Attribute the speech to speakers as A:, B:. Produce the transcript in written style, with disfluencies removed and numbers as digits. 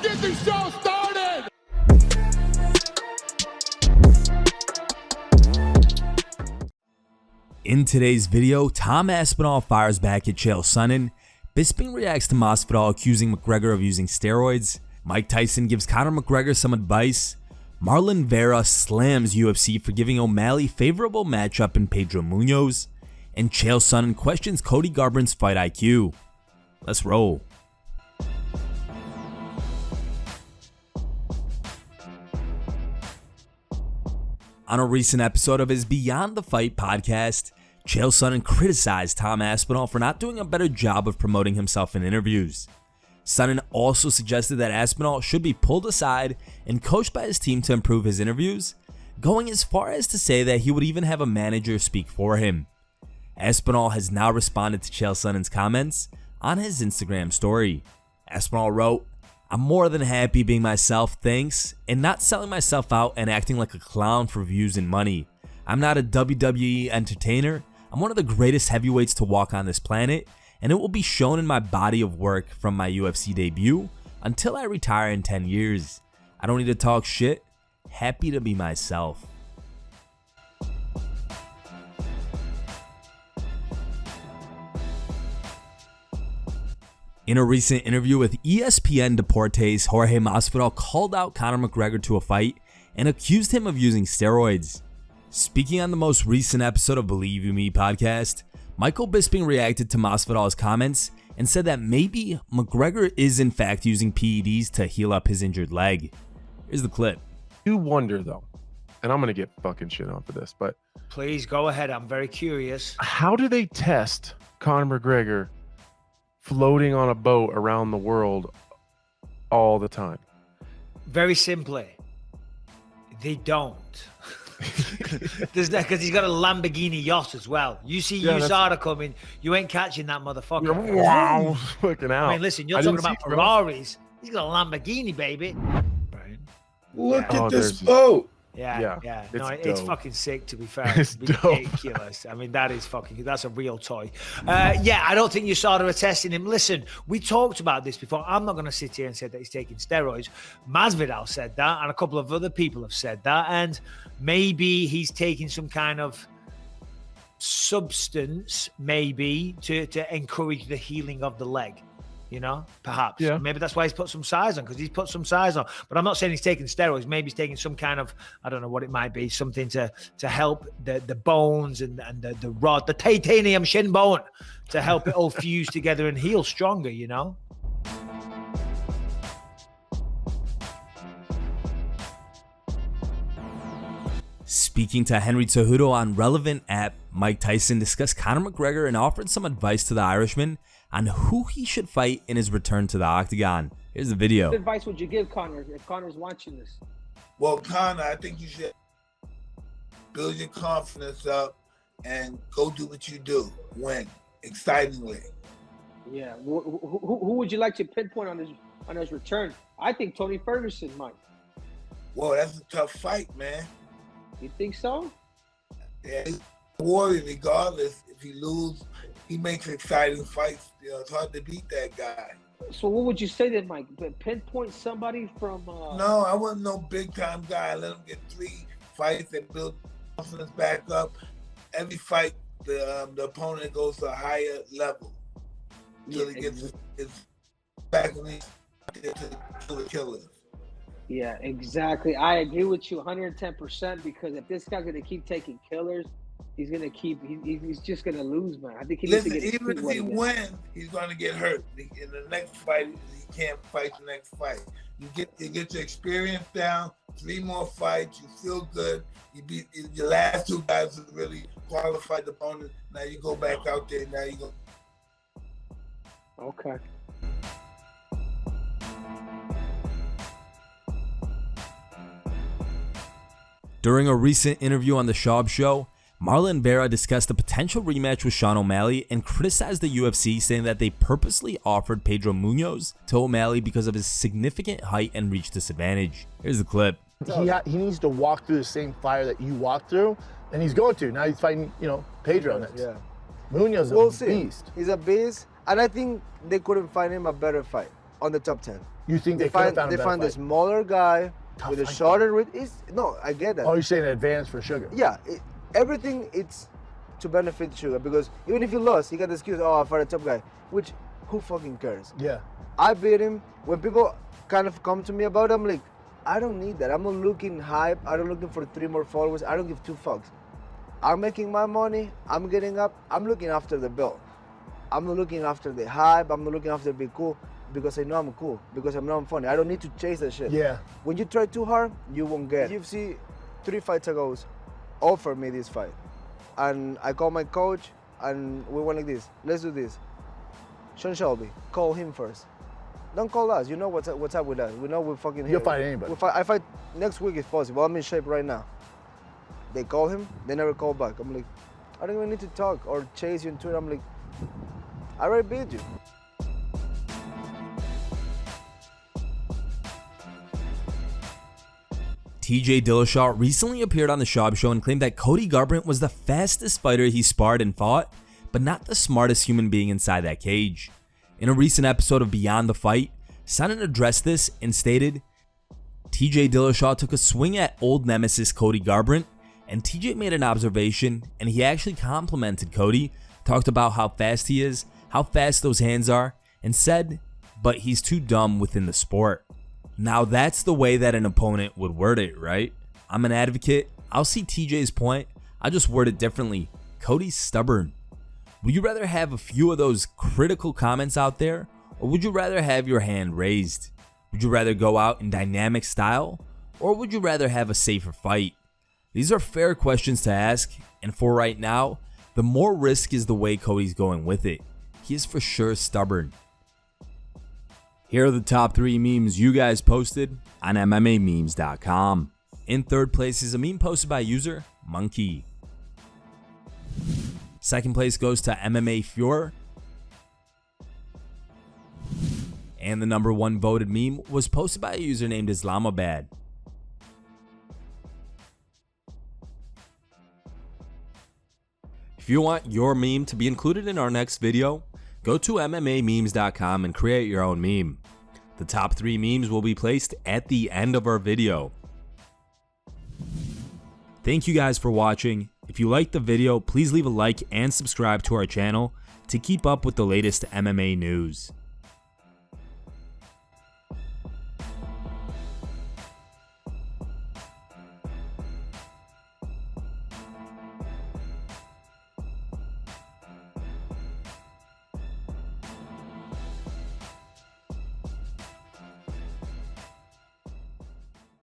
A: get this show started!
B: In today's video, Tom Aspinall fires back at Chael Sonnen, Bisping reacts to Masvidal accusing McGregor of using steroids, Mike Tyson gives Conor McGregor some advice, Marlon Vera slams UFC for giving O'Malley favorable matchup in Pedro Munhoz, and Chael Sonnen questions Cody Garbrandt's fight IQ. Let's roll. On a recent episode of his Beyond the Fight podcast, Chael Sonnen criticized Tom Aspinall for not doing a better job of promoting himself in interviews. Sonnen also suggested that Aspinall should be pulled aside and coached by his team to improve his interviews, going as far as to say that he would even have a manager speak for him. Aspinall has now responded to Chael Sonnen's comments on his Instagram story. Aspinall wrote, "I'm more than happy being myself, thanks, and not selling myself out and acting like a clown for views and money. I'm not a WWE entertainer. I'm one of the greatest heavyweights to walk on this planet, and it will be shown in my body of work from my UFC debut until I retire in 10 years. I don't need to talk shit. Happy to be myself." In a recent interview with ESPN Deportes, Jorge Masvidal called out Conor McGregor to a fight and accused him of using steroids. Speaking on the most recent episode of Believe You Me podcast, Michael Bisping reacted to Masvidal's comments and said that maybe McGregor is in fact using PEDs to heal up his injured leg. Here's the clip.
C: You wonder though, and I'm gonna get fucking shit on for this, but
D: please go ahead. I'm very curious.
C: How do they test Conor McGregor floating on a boat around the world all the time?
D: Very simply, they don't. There's that because he's got a Lamborghini yacht as well. You see USADA coming, you ain't catching that motherfucker.
C: Wow, looking out.
D: I mean, listen, you're talking about Ferraris. He's got a Lamborghini, baby. Right.
E: Look at this boat.
D: Yeah. No, it's fucking sick, to be fair.
C: It's
D: ridiculous. I mean, that's a real toy. Yeah, I don't think USADA are testing him. Listen, we talked about this before. I'm not going to sit here and say that he's taking steroids. Masvidal said that, and a couple of other people have said that, and maybe he's taking some kind of substance, maybe, to encourage the healing of the leg. You know, perhaps. Yeah. Maybe that's why he's put some size on, because he's put some size on. But I'm not saying he's taking steroids. Maybe he's taking some kind of, I don't know what it might be, something to help the bones and the rod, the titanium shin bone, to help it all fuse together and heal stronger, you know?
B: Speaking to Henry Cejudo on Relevant app, Mike Tyson discussed Conor McGregor and offered some advice to the Irishman on who he should fight in his return to the octagon. Here's the video.
F: What advice would you give Conor if Conor's watching this?
E: Well, Conor, I think you should build your confidence up and go do what you do. Win excitingly.
F: Yeah. Who would you like to pinpoint on his return? I think Tony Ferguson might.
E: Well, that's a tough fight, man.
F: You think so?
E: Yeah, he's a warrior regardless. If he loses, he makes exciting fights. You know, it's hard to beat that guy.
F: So what would you say then, Mike? Pinpoint somebody from...
E: No, I wasn't no big-time guy. Let him get 3 fights and build confidence back up. Every fight, the opponent goes to a higher level until he gets his back and to the killers.
F: Yeah, exactly. I agree with you 110%, because if this guy's going to keep taking killers, he's just going to lose, man. I think he needs to get
E: even if he wins, he's going to get hurt. In the next fight, he can't fight the next fight. You get your experience down, 3 more fights, you feel good. You beat your last 2 guys who really qualified the opponent. Now you go back out there, now you go.
F: Okay.
B: During a recent interview on The Schaub Show, Marlon Vera discussed a potential rematch with Sean O'Malley and criticized the UFC, saying that they purposely offered Pedro Munhoz to O'Malley because of his significant height and reach disadvantage. Here's the clip.
G: He needs to walk through the same fire that you walked through, and he's going to. Now he's fighting, Pedro next.
H: Yeah.
G: Munhoz is a beast.
H: He's a beast, and I think they couldn't find him a better fight on the top 10.
G: You think they could have found a better
H: find a
G: fight?
H: smaller guy
G: Tough
H: with a
G: fight,
H: shorter wrist. No, I get that.
G: Oh, you're saying advance for Sugar?
H: Yeah, everything it's to benefit Sugar, because even if he lost, he got the excuse, oh, I fought a top guy, which who fucking cares?
G: Yeah.
H: I beat him. When people kind of come to me about it, I'm like, I don't need that. I'm not looking hype. I'm not looking for 3 more followers. I don't give 2 fucks. I'm making my money. I'm getting up. I'm looking after the belt. I'm not looking after the hype. I'm not looking after being cool, because I know I'm cool, because I know I'm funny. I don't need to chase that shit.
G: Yeah.
H: When you try too hard, you won't get it. UFC 3 fights ago offered me this fight. And I called my coach, and we went like this. Let's do this. Sean Shelby, call him first. Don't call us. You know what's up with us. We know we're fucking here.
G: You'll fight anybody.
H: I fight next week if possible. I'm in shape right now. They call him. They never call back. I'm like, I don't even need to talk or chase you on Twitter. I'm like, I already beat you.
B: TJ Dillashaw recently appeared on the Schaub Show and claimed that Cody Garbrandt was the fastest fighter he sparred and fought, but not the smartest human being inside that cage. In a recent episode of Beyond the Fight, Sonnen addressed this and stated, TJ Dillashaw took a swing at old nemesis Cody Garbrandt, and TJ made an observation, and he actually complimented Cody, talked about how fast he is, how fast those hands are, and said, but he's too dumb within the sport. Now that's the way that an opponent would word it, right? I'm an advocate. I'll see TJ's point. I'll just word it differently. Cody's stubborn. Would you rather have a few of those critical comments out there, or would you rather have your hand raised? Would you rather go out in dynamic style, or would you rather have a safer fight? These are fair questions to ask, and for right now, the more risk is the way Cody's going with it. He is for sure stubborn. Here are the top 3 memes you guys posted on MMAmemes.com. In third place is a meme posted by user Monkey. Second place goes to MMA Fuhrer. And the number 1 voted meme was posted by a user named Islamabad. If you want your meme to be included in our next video, go to MMAmemes.com and create your own meme. The top 3 memes will be placed at the end of our video. Thank you guys for watching. If you liked the video, please leave a like and subscribe to our channel to keep up with the latest MMA news.